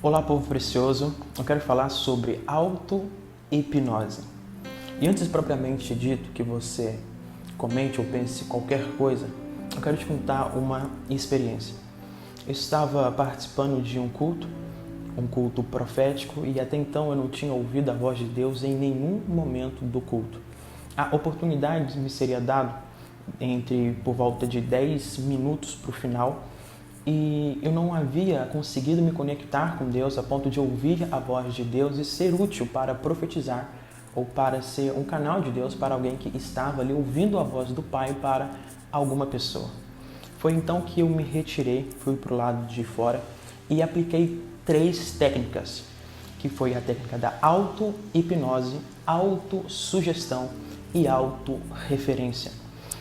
Olá, povo precioso. Eu quero falar sobre auto-hipnose. E antes propriamente dito que você comente ou pense qualquer coisa, eu quero te contar uma experiência. Eu estava participando de um culto profético, e até então eu não tinha ouvido a voz de Deus em nenhum momento do culto. A oportunidade me seria dada por volta de 10 minutos para o final, e eu não havia conseguido me conectar com Deus a ponto de ouvir a voz de Deus e ser útil para profetizar ou para ser um canal de Deus para alguém que estava ali ouvindo a voz do Pai para alguma pessoa. Foi então que eu me retirei, fui para o lado de fora e apliquei 3 técnicas, que foi a técnica da auto-hipnose, autossugestão e autorreferência.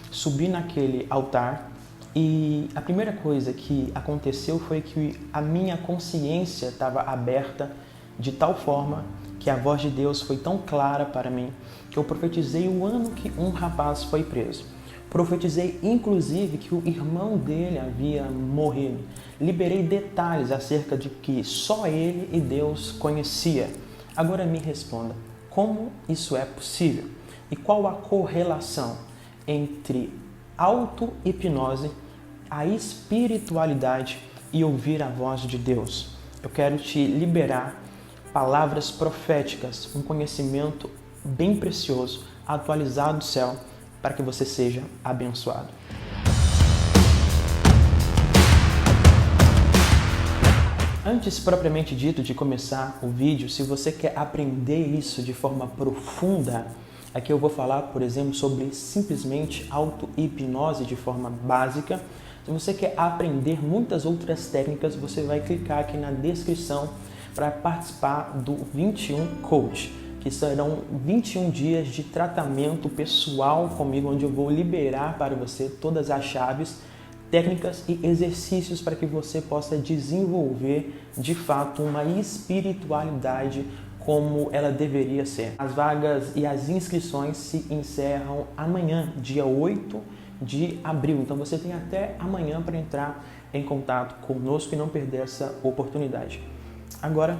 Subi naquele altar e a primeira coisa que aconteceu foi que a minha consciência estava aberta de tal forma que a voz de Deus foi tão clara para mim que eu profetizei o ano que um rapaz foi preso. Profetizei inclusive que o irmão dele havia morrido. Liberei detalhes acerca de que só ele e Deus conhecia. Agora me responda, como isso é possível? E qual a correlação entre auto-hipnose, a espiritualidade e ouvir a voz de Deus? Eu quero te liberar palavras proféticas, um conhecimento bem precioso, atualizado do céu, para que você seja abençoado. Antes propriamente dito de começar o vídeo, se você quer aprender isso de forma profunda, aqui eu vou falar, por exemplo, sobre simplesmente auto-hipnose de forma básica. Se você quer aprender muitas outras técnicas, você vai clicar aqui na descrição para participar do 21 Coach, que serão 21 dias de tratamento pessoal comigo, onde eu vou liberar para você todas as chaves, técnicas e exercícios para que você possa desenvolver de fato uma espiritualidade como ela deveria ser. As vagas e as inscrições se encerram amanhã, dia 8 de abril. Então você tem até amanhã para entrar em contato conosco e não perder essa oportunidade. Agora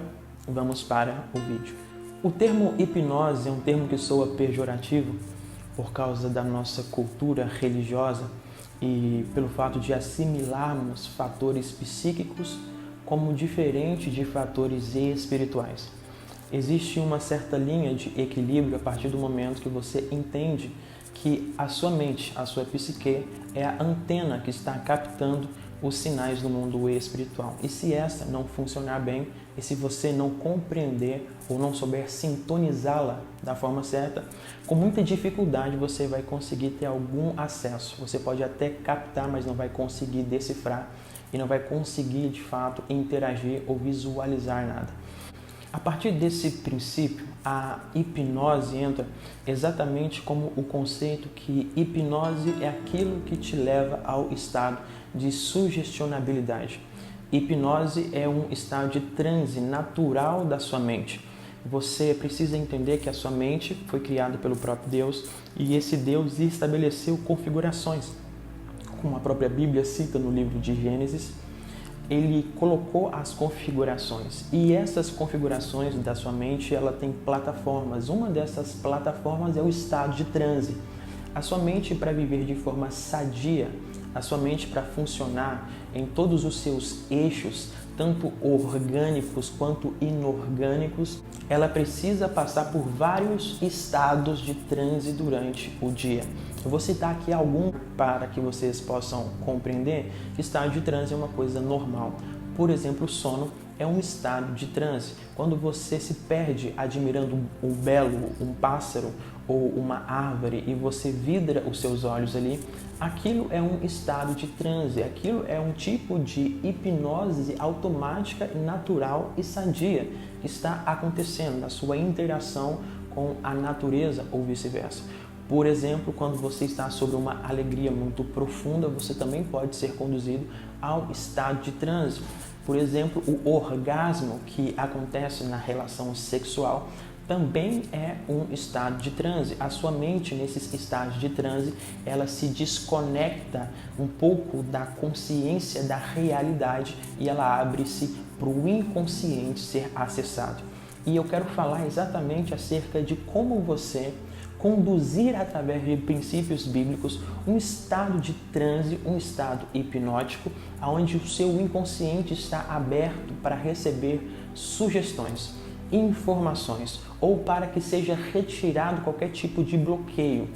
vamos para o vídeo. O termo hipnose é um termo que soa pejorativo por causa da nossa cultura religiosa e pelo fato de assimilarmos fatores psíquicos como diferente de fatores espirituais. Existe uma certa linha de equilíbrio a partir do momento que você entende que a sua mente, a sua psique, é a antena que está captando os sinais do mundo espiritual. E se essa não funcionar bem, e se você não compreender ou não souber sintonizá-la da forma certa, com muita dificuldade você vai conseguir ter algum acesso. Você pode até captar, mas não vai conseguir decifrar e não vai conseguir, de fato, interagir ou visualizar nada. A partir desse princípio, a hipnose entra exatamente como o conceito que hipnose é aquilo que te leva ao estado de sugestionabilidade. Hipnose é um estado de transe natural da sua mente. Você precisa entender que a sua mente foi criada pelo próprio Deus e esse Deus estabeleceu configurações. Como a própria Bíblia cita no livro de Gênesis, ele colocou as configurações e essas configurações da sua mente, ela tem plataformas. Uma dessas plataformas é o estado de transe. A sua mente, para viver de forma sadia, a sua mente, para funcionar em todos os seus eixos, tanto orgânicos quanto inorgânicos, ela precisa passar por vários estados de transe durante o dia. Eu vou citar aqui algum para que vocês possam compreender que estado de transe é uma coisa normal. Por exemplo, o sono é um estado de transe. Quando você se perde admirando um belo, um pássaro ou uma árvore e você vidra os seus olhos ali, aquilo é um estado de transe, aquilo é um tipo de hipnose automática, natural e sadia que está acontecendo na sua interação com a natureza ou vice-versa. Por exemplo, quando você está sobre uma alegria muito profunda, você também pode ser conduzido ao estado de transe. Por exemplo, o orgasmo que acontece na relação sexual também é um estado de transe. A sua mente, nesses estágios de transe, ela se desconecta um pouco da consciência da realidade e ela abre-se para o inconsciente ser acessado. E eu quero falar exatamente acerca de como você conduzir através de princípios bíblicos um estado de transe, um estado hipnótico, onde o seu inconsciente está aberto para receber sugestões, informações ou para que seja retirado qualquer tipo de bloqueio.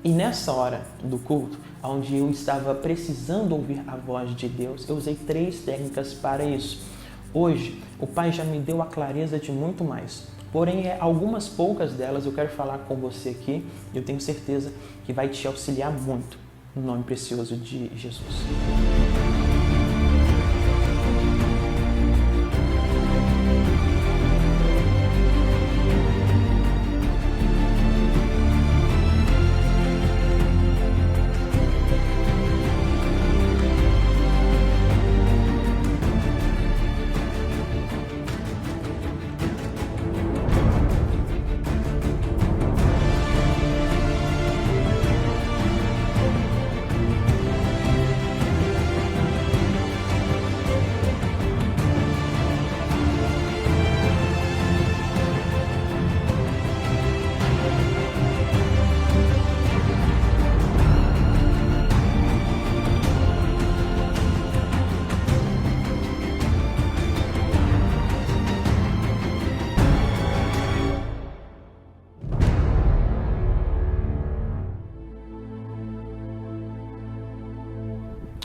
E nessa hora do culto, onde eu estava precisando ouvir a voz de Deus, eu usei 3 técnicas para isso. Hoje, o Pai já me deu a clareza de muito mais. Porém, algumas poucas delas eu quero falar com você aqui e eu tenho certeza que vai te auxiliar muito, no nome precioso de Jesus.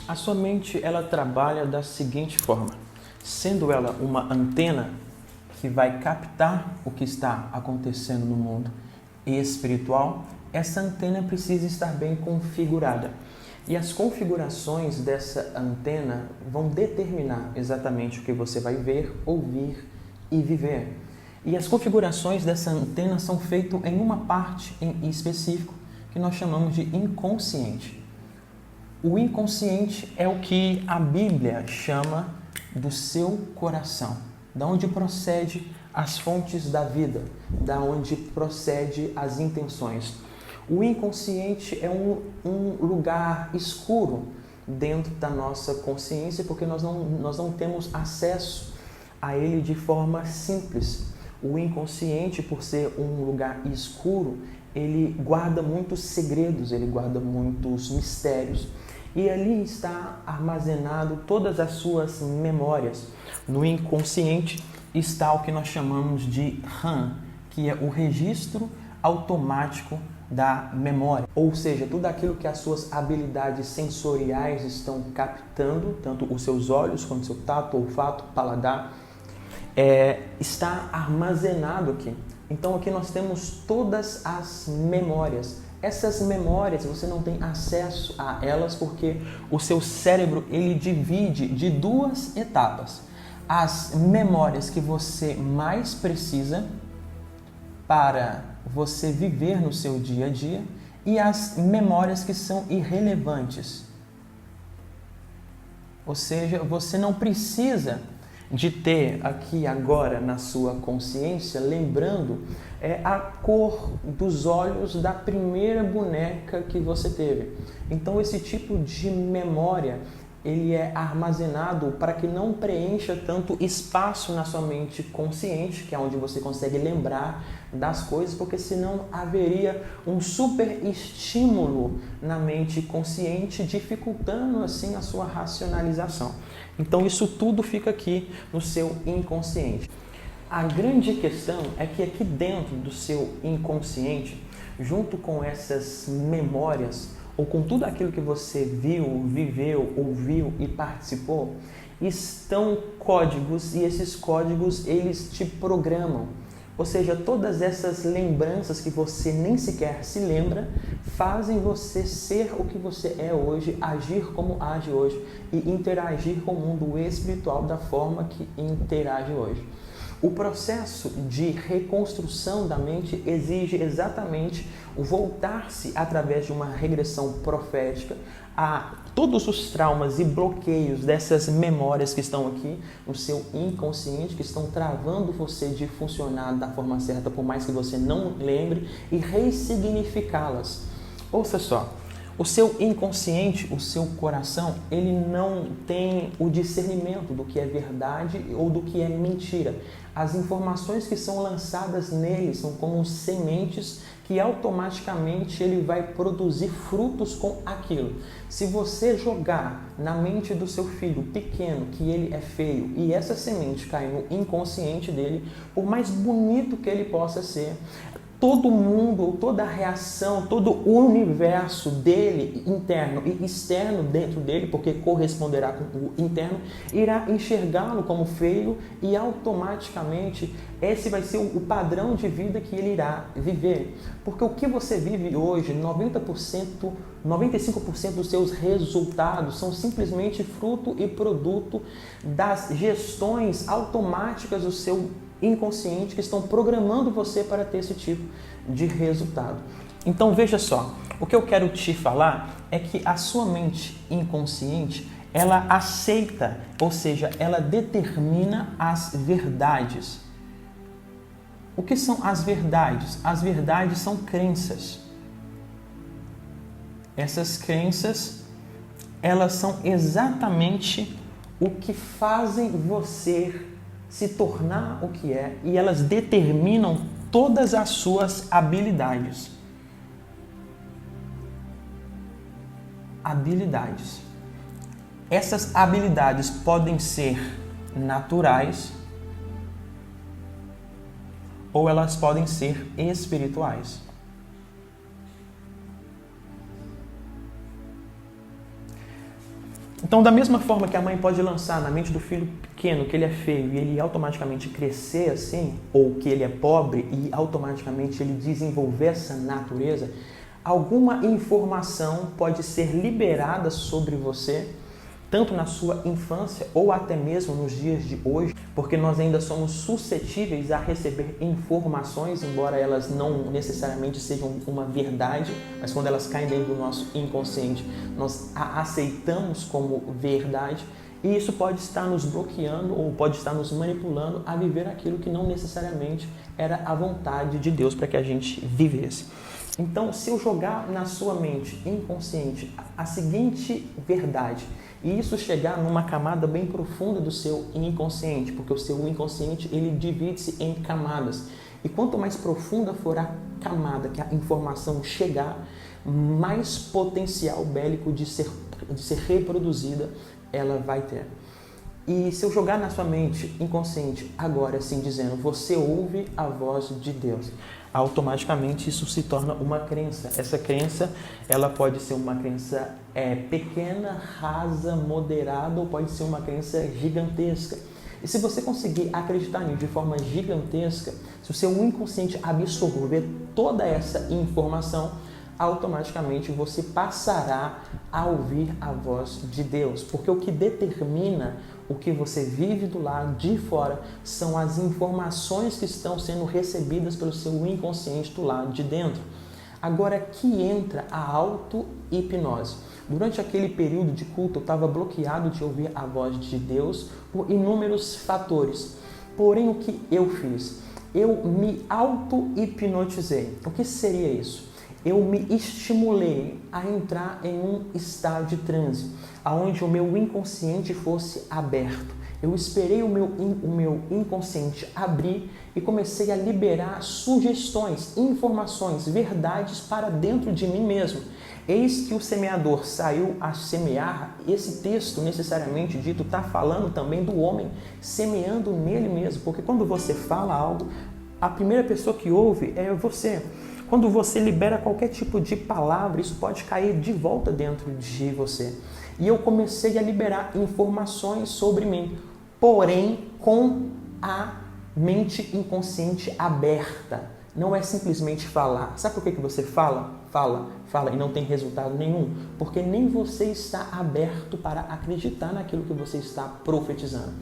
A sua mente, ela trabalha da seguinte forma, sendo ela uma antena que vai captar o que está acontecendo no mundo espiritual, essa antena precisa estar bem configurada. E as configurações dessa antena vão determinar exatamente o que você vai ver, ouvir e viver. E as configurações dessa antena são feitas em uma parte em específico que nós chamamos de inconsciente. O inconsciente é o que a Bíblia chama do seu coração, da onde procede as fontes da vida, da onde procede as intenções. O inconsciente é um lugar escuro dentro da nossa consciência, porque nós não temos acesso a ele de forma simples. O inconsciente, por ser um lugar escuro, ele guarda muitos segredos, ele guarda muitos mistérios. E ali está armazenado todas as suas memórias. No inconsciente está o que nós chamamos de RAM, que é o registro automático da memória. Ou seja, tudo aquilo que as suas habilidades sensoriais estão captando, tanto os seus olhos quanto o seu tato, olfato, paladar, está armazenado aqui. Então aqui nós temos todas as memórias. Essas memórias você não tem acesso a elas porque o seu cérebro ele divide de 2 etapas. As memórias que você mais precisa para você viver no seu dia a dia e as memórias que são irrelevantes. Ou seja, você não precisa de ter aqui agora na sua consciência, lembrando a cor dos olhos da primeira boneca que você teve. Então esse tipo de memória, ele é armazenado para que não preencha tanto espaço na sua mente consciente, que é onde você consegue lembrar das coisas, porque senão haveria um super estímulo na mente consciente, dificultando assim a sua racionalização. Então isso tudo fica aqui no seu inconsciente. A grande questão é que aqui dentro do seu inconsciente, junto com essas memórias, ou com tudo aquilo que você viu, viveu, ouviu e participou, estão códigos e esses códigos eles te programam. Ou seja, todas essas lembranças que você nem sequer se lembra fazem você ser o que você é hoje, agir como age hoje e interagir com o mundo espiritual da forma que interage hoje. O processo de reconstrução da mente exige exatamente o voltar-se através de uma regressão profética a todos os traumas e bloqueios dessas memórias que estão aqui no seu inconsciente, que estão travando você de funcionar da forma certa, por mais que você não lembre, e ressignificá-las. Ouça só. O seu inconsciente, o seu coração, ele não tem o discernimento do que é verdade ou do que é mentira. As informações que são lançadas nele são como sementes que automaticamente ele vai produzir frutos com aquilo. Se você jogar na mente do seu filho pequeno que ele é feio e essa semente cai no inconsciente dele, por mais bonito que ele possa ser, todo mundo, toda a reação, todo o universo dele, interno e externo dentro dele, porque corresponderá com o interno, irá enxergá-lo como feio e automaticamente esse vai ser o padrão de vida que ele irá viver. Porque o que você vive hoje, 90%, 95% dos seus resultados são simplesmente fruto e produto das gestões automáticas do seu inconsciente que estão programando você para ter esse tipo de resultado. Então veja só, o que eu quero te falar é que a sua mente inconsciente, ela aceita, ou seja, ela determina as verdades. O que são as verdades? As verdades são crenças. Essas crenças, elas são exatamente o que fazem você se tornar o que é, e elas determinam todas as suas habilidades. Habilidades. Essas habilidades podem ser naturais ou elas podem ser espirituais. Então, da mesma forma que a mãe pode lançar na mente do filho pequeno que ele é feio e ele automaticamente crescer assim, ou que ele é pobre e automaticamente ele desenvolver essa natureza, alguma informação pode ser liberada sobre você, tanto na sua infância ou até mesmo nos dias de hoje, porque nós ainda somos suscetíveis a receber informações, embora elas não necessariamente sejam uma verdade, mas quando elas caem dentro do nosso inconsciente, nós a aceitamos como verdade, e isso pode estar nos bloqueando ou pode estar nos manipulando a viver aquilo que não necessariamente era a vontade de Deus para que a gente vivesse. Então, se eu jogar na sua mente inconsciente a seguinte verdade, e isso chegar numa camada bem profunda do seu inconsciente, porque o seu inconsciente ele divide-se em camadas. E quanto mais profunda for a camada que a informação chegar, mais potencial bélico de ser reproduzida ela vai ter. E se eu jogar na sua mente inconsciente agora assim dizendo, você ouve a voz de Deus, automaticamente isso se torna uma crença. Essa crença, ela pode ser uma crença pequena, rasa, moderada, ou pode ser uma crença gigantesca. E se você conseguir acreditar nisso de forma gigantesca, se o seu inconsciente absorver toda essa informação, automaticamente você passará a ouvir a voz de Deus. Porque o que determina o que você vive do lado de fora são as informações que estão sendo recebidas pelo seu inconsciente do lado de dentro. Agora que entra a auto-hipnose. Durante aquele período de culto eu estava bloqueado de ouvir a voz de Deus por inúmeros fatores. Porém, o que eu fiz? Eu me auto-hipnotizei. O que seria isso? Eu me estimulei a entrar em um estado de transe, onde o meu inconsciente fosse aberto. Eu esperei o meu inconsciente abrir e comecei a liberar sugestões, informações, verdades para dentro de mim mesmo. Eis que o semeador saiu a semear. Esse texto, necessariamente dito, está falando também do homem semeando nele mesmo, porque quando você fala algo, a primeira pessoa que ouve é você. Quando você libera qualquer tipo de palavra, isso pode cair de volta dentro de você. E eu comecei a liberar informações sobre mim, porém com a mente inconsciente aberta. Não é simplesmente falar. Sabe por que você fala e não tem resultado nenhum? Porque nem você está aberto para acreditar naquilo que você está profetizando.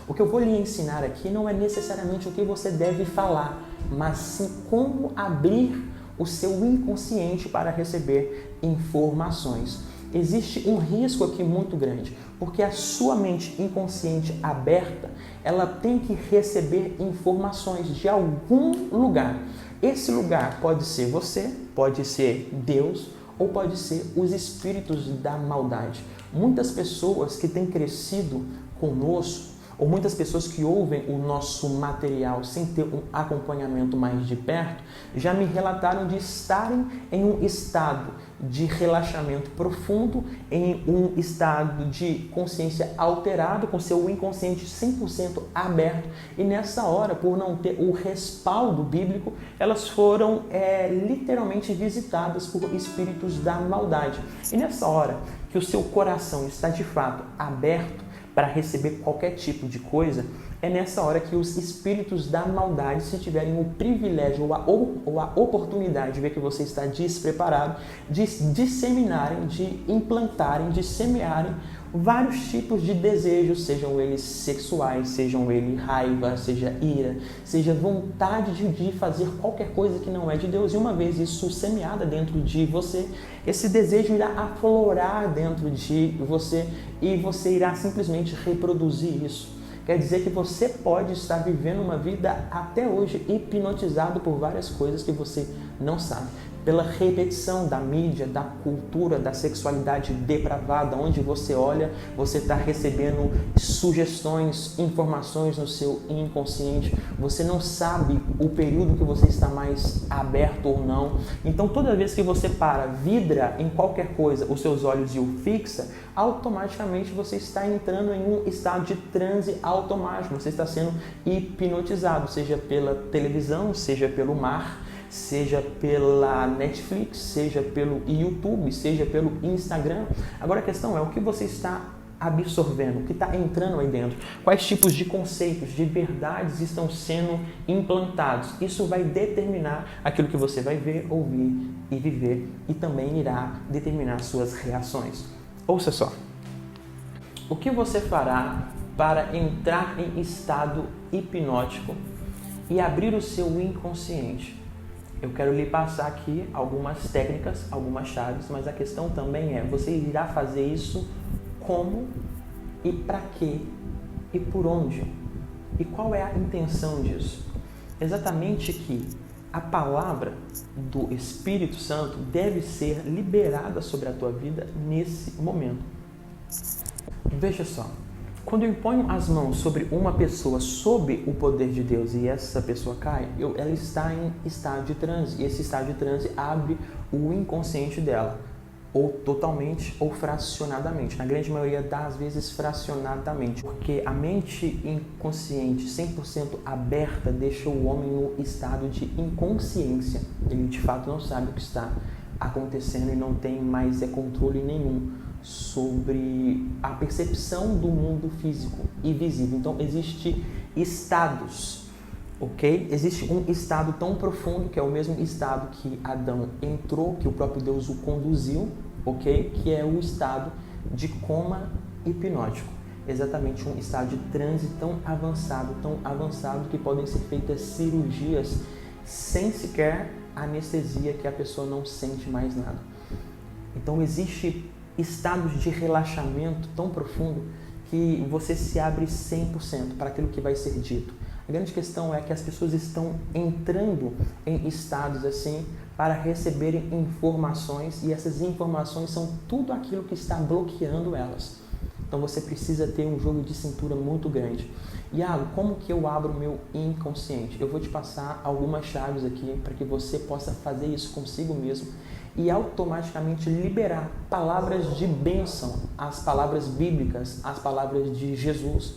O que eu vou lhe ensinar aqui não é necessariamente o que você deve falar, mas sim como abrir o seu inconsciente para receber informações. Existe um risco aqui muito grande, porque a sua mente inconsciente aberta, ela tem que receber informações de algum lugar. Esse lugar pode ser você, pode ser Deus, ou pode ser os espíritos da maldade. Muitas pessoas que têm crescido conosco, ou muitas pessoas que ouvem o nosso material sem ter um acompanhamento mais de perto, já me relataram de estarem em um estado de relaxamento profundo, em um estado de consciência alterado, com seu inconsciente 100% aberto, e nessa hora, por não ter o respaldo bíblico, elas foram literalmente visitadas por espíritos da maldade. E nessa hora que o seu coração está de fato aberto para receber qualquer tipo de coisa, é nessa hora que os espíritos da maldade, se tiverem o privilégio ou a oportunidade de ver que você está despreparado, de disseminarem, de implantarem, de semearem vários tipos de desejos, sejam eles sexuais, sejam eles raiva, seja ira, seja vontade de fazer qualquer coisa que não é de Deus. E uma vez isso semeada dentro de você, esse desejo irá aflorar dentro de você e você irá simplesmente reproduzir isso. Quer dizer que você pode estar vivendo uma vida até hoje hipnotizado por várias coisas que você não sabe. Pela repetição da mídia, da cultura, da sexualidade depravada, onde você olha, você está recebendo sugestões, informações no seu inconsciente. Você não sabe o período que você está mais aberto ou não. Então, toda vez que você vidra em qualquer coisa os seus olhos e o fixa, automaticamente você está entrando em um estado de transe automático. Você está sendo hipnotizado, seja pela televisão, seja pelo mar, seja pela Netflix, seja pelo YouTube, seja pelo Instagram. Agora a questão é o que você está absorvendo, o que está entrando aí dentro, quais tipos de conceitos, de verdades estão sendo implantados. Isso vai determinar aquilo que você vai ver, ouvir e viver, e também irá determinar suas reações. Ouça só, o que você fará para entrar em estado hipnótico e abrir o seu inconsciente? Eu quero lhe passar aqui algumas técnicas, algumas chaves, mas a questão também é, você irá fazer isso como e para quê e por onde? E qual é a intenção disso? Exatamente que a palavra do Espírito Santo deve ser liberada sobre a tua vida nesse momento. Veja só. Quando eu imponho as mãos sobre uma pessoa sob o poder de Deus e essa pessoa cai, ela está em estado de transe. E esse estado de transe abre o inconsciente dela, ou totalmente ou fracionadamente. Na grande maioria das vezes, fracionadamente. Porque a mente inconsciente 100% aberta deixa o homem no estado de inconsciência. Ele de fato não sabe o que está acontecendo e não tem mais controle nenhum sobre a percepção do mundo físico e visível. Então, existem estados, ok? Existe um estado tão profundo, que é o mesmo estado que Adão entrou, que o próprio Deus o conduziu, ok? Que é o estado de coma hipnótico. Exatamente um estado de transe tão avançado que podem ser feitas cirurgias sem sequer anestesia, que a pessoa não sente mais nada. Então, existe estados de relaxamento tão profundo que você se abre 100% para aquilo que vai ser dito. A grande questão é que as pessoas estão entrando em estados assim para receberem informações, e essas informações são tudo aquilo que está bloqueando elas. Então você precisa ter um jogo de cintura muito grande. Iago, como que eu abro o meu inconsciente? Eu vou te passar algumas chaves aqui para que você possa fazer isso consigo mesmo e automaticamente liberar palavras de bênção, as palavras bíblicas, as palavras de Jesus,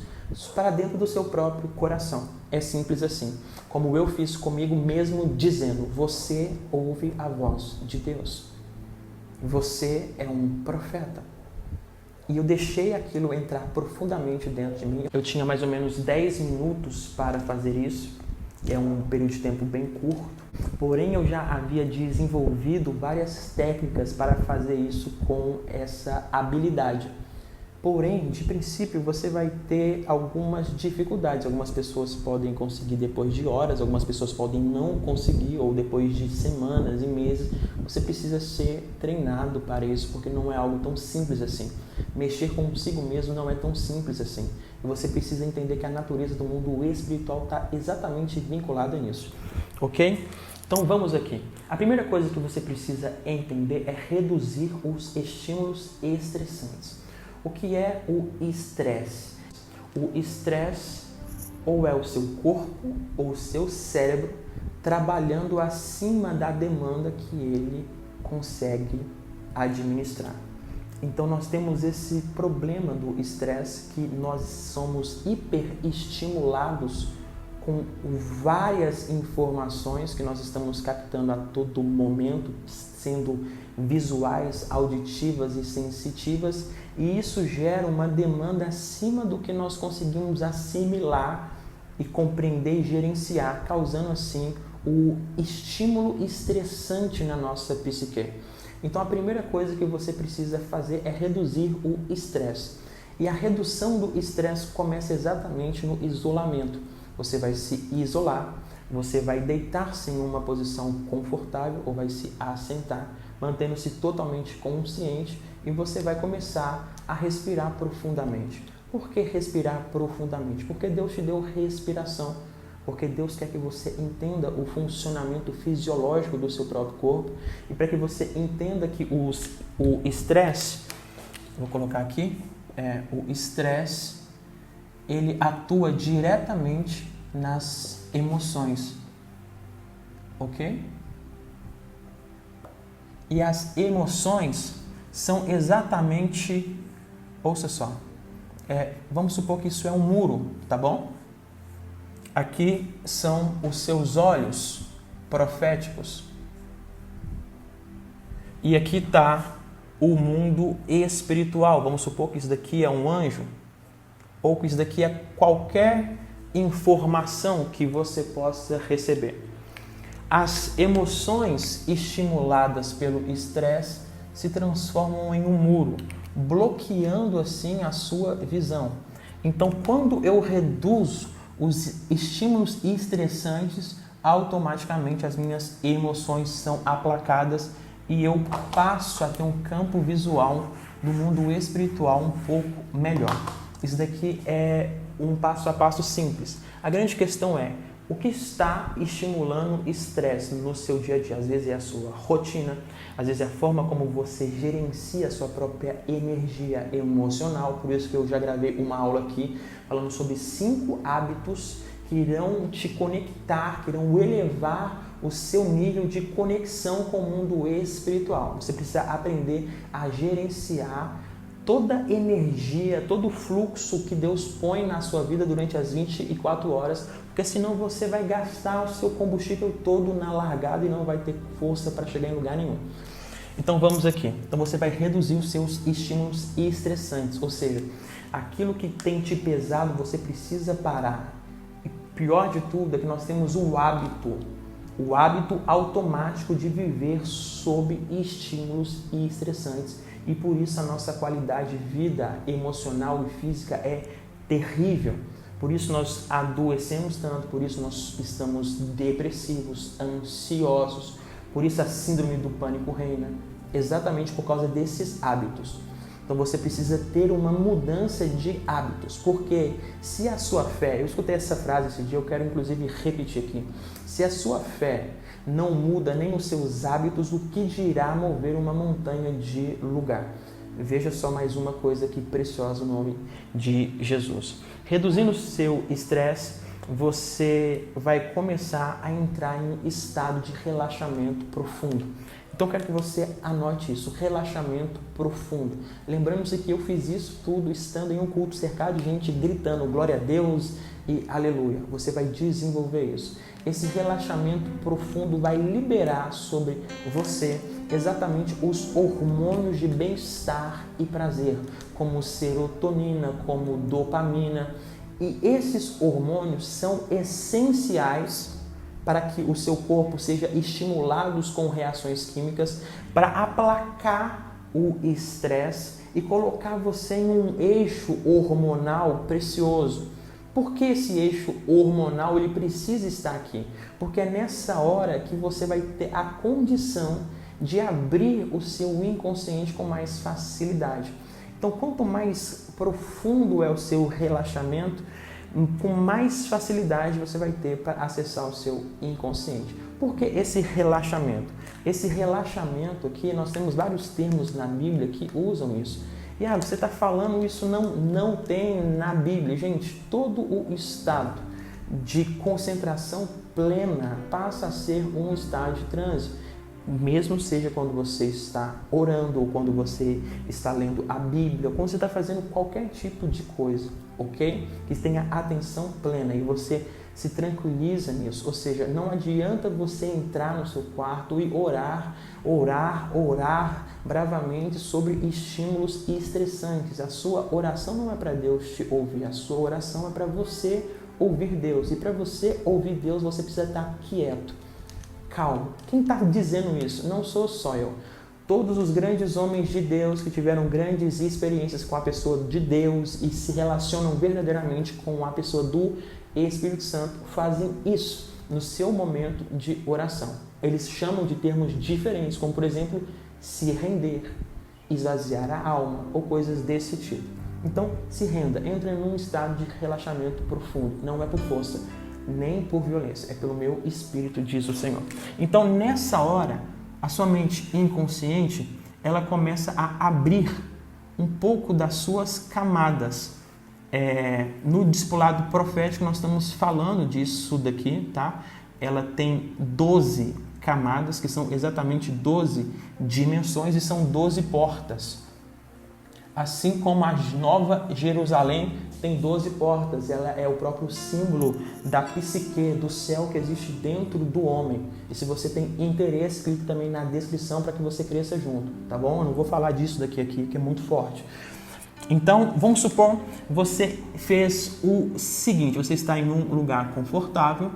para dentro do seu próprio coração. É simples assim, como eu fiz comigo mesmo, dizendo: você ouve a voz de Deus. Você é um profeta. E eu deixei aquilo entrar profundamente dentro de mim. Eu tinha mais ou menos 10 minutos para fazer isso. É um período de tempo bem curto. Porém, eu já havia desenvolvido várias técnicas para fazer isso com essa habilidade. Porém, de princípio, você vai ter algumas dificuldades. Algumas pessoas podem conseguir depois de horas, algumas pessoas podem não conseguir, ou depois de semanas e meses. Você precisa ser treinado para isso, porque não é algo tão simples assim. Mexer consigo mesmo não é tão simples assim. E você precisa entender que a natureza do mundo espiritual está exatamente vinculada nisso. Ok? Então vamos aqui. A primeira coisa que você precisa entender é reduzir os estímulos estressantes. O que é o estresse? O estresse ou é o seu corpo ou o seu cérebro trabalhando acima da demanda que ele consegue administrar. Então nós temos esse problema do estresse, que nós somos hiperestimulados com várias informações que nós estamos captando a todo momento, sendo visuais, auditivas e sensitivas, e isso gera uma demanda acima do que nós conseguimos assimilar e compreender e gerenciar, causando assim o estímulo estressante na nossa psique. Então a primeira coisa que você precisa fazer é reduzir o estresse. E a redução do estresse começa exatamente no isolamento. Você vai se isolar, você vai deitar-se em uma posição confortável ou vai se assentar, mantendo-se totalmente consciente, e você vai começar a respirar profundamente. Por que respirar profundamente? Porque Deus te deu respiração, porque Deus quer que você entenda o funcionamento fisiológico do seu próprio corpo, e para que você entenda que o estresse, vou colocar aqui, o estresse, ele atua diretamente nas emoções, ok? E as emoções são exatamente, ouça só, vamos supor que isso é um muro, tá bom? Aqui são os seus olhos proféticos. E aqui está o mundo espiritual. Vamos supor que isso daqui é um anjo, ou que isso daqui é qualquer informação que você possa receber. As emoções estimuladas pelo estresse se transformam em um muro, bloqueando assim a sua visão. Então, quando eu reduzo os estímulos estressantes, automaticamente as minhas emoções são aplacadas e eu passo a ter um campo visual do mundo espiritual um pouco melhor. Isso daqui é um passo a passo simples. A grande questão é: o que está estimulando estresse no seu dia a dia? Às vezes é a sua rotina, às vezes é a forma como você gerencia a sua própria energia emocional. Por isso que eu já gravei uma aula aqui falando sobre 5 hábitos que irão te conectar, que irão elevar o seu nível de conexão com o mundo espiritual. Você precisa aprender a gerenciar toda a energia, todo o fluxo que Deus põe na sua vida durante as 24 horas, porque senão você vai gastar o seu combustível todo na largada e não vai ter força para chegar em lugar nenhum. Então vamos aqui. Então você vai reduzir os seus estímulos estressantes, ou seja, aquilo que tem te pesado, você precisa parar. E pior de tudo é que nós temos o hábito automático de viver sob estímulos estressantes. E por isso a nossa qualidade de vida emocional e física é terrível. Por isso nós adoecemos tanto, por isso nós estamos depressivos, ansiosos, por isso a síndrome do pânico reina, exatamente por causa desses hábitos. Então você precisa ter uma mudança de hábitos, porque se a sua fé, eu escutei essa frase esse dia, eu quero inclusive repetir aqui, se a sua fé não muda nem os seus hábitos, o que dirá mover uma montanha de lugar? Veja só mais uma coisa aqui preciosa no nome de Jesus. Reduzindo o seu estresse, você vai começar a entrar em estado de relaxamento profundo. Então, eu quero que você anote isso, relaxamento profundo. Lembrando-se que eu fiz isso tudo estando em um culto cercado de gente gritando glória a Deus e aleluia. Você vai desenvolver isso. Esse relaxamento profundo vai liberar sobre você exatamente os hormônios de bem-estar e prazer, como serotonina, como dopamina. E esses hormônios são essenciais para que o seu corpo seja estimulado com reações químicas para aplacar o estresse e colocar você em um eixo hormonal precioso. Por que esse eixo hormonal ele precisa estar aqui? Porque é nessa hora que você vai ter a condição de abrir o seu inconsciente com mais facilidade. Então, quanto mais profundo é o seu relaxamento, com mais facilidade você vai ter para acessar o seu inconsciente. Por que esse relaxamento? Esse relaxamento aqui, nós temos vários termos na Bíblia que usam isso. Iago, você está falando isso, não tem na Bíblia. Gente, todo o estado de concentração plena passa a ser um estado de transe. Mesmo seja quando você está orando, ou quando você está lendo a Bíblia, ou quando você está fazendo qualquer tipo de coisa, ok? Que tenha atenção plena e você se tranquiliza nisso. Ou seja, não adianta você entrar no seu quarto e orar bravamente sobre estímulos estressantes. A sua oração não é para Deus te ouvir, a sua oração é para você ouvir Deus. E para você ouvir Deus, você precisa estar quieto, calmo. Quem está dizendo isso? Não sou só eu. Todos os grandes homens de Deus que tiveram grandes experiências com a pessoa de Deus e se relacionam verdadeiramente com a pessoa do Espírito Santo fazem isso no seu momento de oração. Eles chamam de termos diferentes, como por exemplo, se render, esvaziar a alma ou coisas desse tipo. Então, se renda, entre num estado de relaxamento profundo. Não é por força, nem por violência, é pelo meu espírito, diz o Senhor. Então, nessa hora, a sua mente inconsciente, ela começa a abrir um pouco das suas camadas. No discipulado profético, nós estamos falando disso daqui, tá? Ela tem 12 camadas, que são exatamente 12 dimensões e são 12 portas. Assim como a Nova Jerusalém tem 12 portas, ela é o próprio símbolo da psique, do céu que existe dentro do homem. E se você tem interesse, clique também na descrição para que você cresça junto, tá bom? Eu não vou falar disso aqui, que é muito forte. Então, vamos supor, você fez o seguinte, você está em um lugar confortável,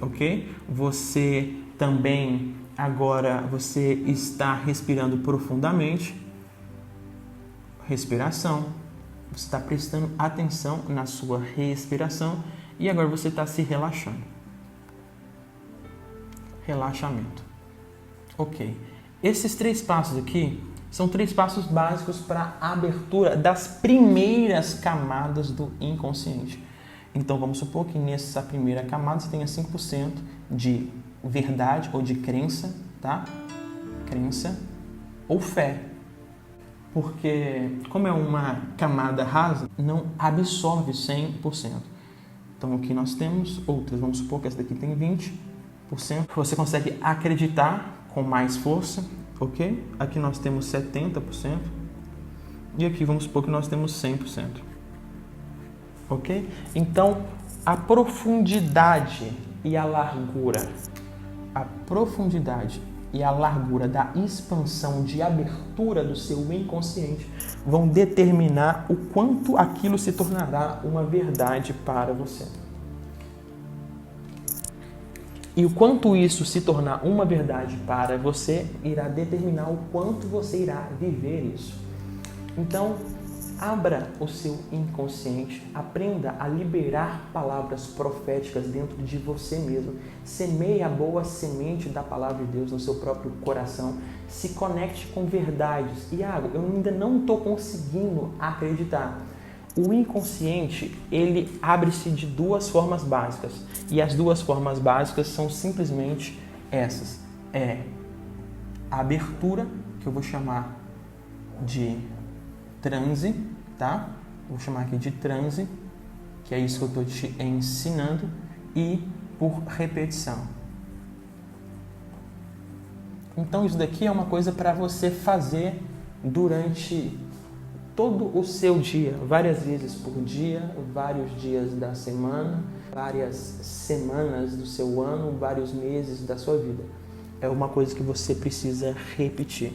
ok? Você também, agora, você está respirando profundamente. Respiração. Você está prestando atenção na sua respiração e agora você está se relaxando. Relaxamento. Ok. Esses 3 passos aqui são 3 passos básicos para a abertura das primeiras camadas do inconsciente. Então, vamos supor que nessa primeira camada você tenha 5% de verdade ou de crença, tá? Crença ou fé. Porque, como é uma camada rasa, não absorve 100%. Então, aqui nós temos outras. Vamos supor que essa daqui tem 20%. Você consegue acreditar com mais força, ok? Aqui nós temos 70%. E aqui vamos supor que nós temos 100%. Ok? Então, a profundidade e a largura. A profundidade e a largura da expansão de abertura do seu inconsciente vão determinar o quanto aquilo se tornará uma verdade para você. E o quanto isso se tornar uma verdade para você irá determinar o quanto você irá viver isso. Então, abra o seu inconsciente, aprenda a liberar palavras proféticas dentro de você mesmo, semeie a boa semente da palavra de Deus no seu próprio coração, se conecte com verdades. Iago, eu ainda não estou conseguindo acreditar. O inconsciente, ele abre-se de 2 formas básicas, e as 2 formas básicas são simplesmente essas. É a abertura, que eu vou chamar de transe, tá? Vou chamar aqui de transe, que é isso que eu estou te ensinando, e por repetição. Então isso daqui é uma coisa para você fazer durante todo o seu dia, várias vezes por dia, vários dias da semana, várias semanas do seu ano, vários meses da sua vida. É uma coisa que você precisa repetir.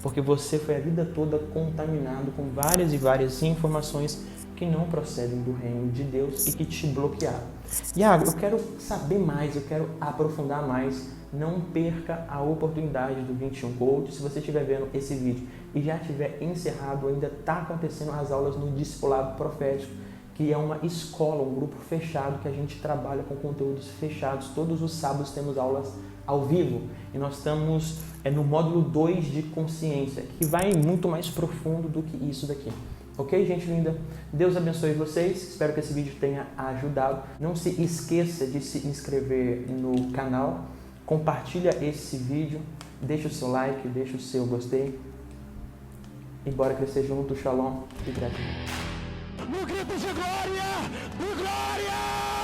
Porque você foi a vida toda contaminado com várias e várias informações que não procedem do reino de Deus e que te bloquearam. Iago, eu quero saber mais, eu quero aprofundar mais. Não perca a oportunidade do 21 Coach. Se você estiver vendo esse vídeo e já tiver encerrado, ainda está acontecendo as aulas no Discipulado Profético, que é uma escola, um grupo fechado que a gente trabalha com conteúdos fechados. Todos os sábados temos aulas ao vivo e nós estamos no módulo 2 de consciência, que vai muito mais profundo do que isso daqui. Ok, gente linda? Deus abençoe vocês. Espero que esse vídeo tenha ajudado. Não se esqueça de se inscrever no canal. Compartilha esse vídeo. Deixa o seu like, deixa o seu gostei. E bora crescer junto. Shalom e gratidão. No grito de glória! De glória!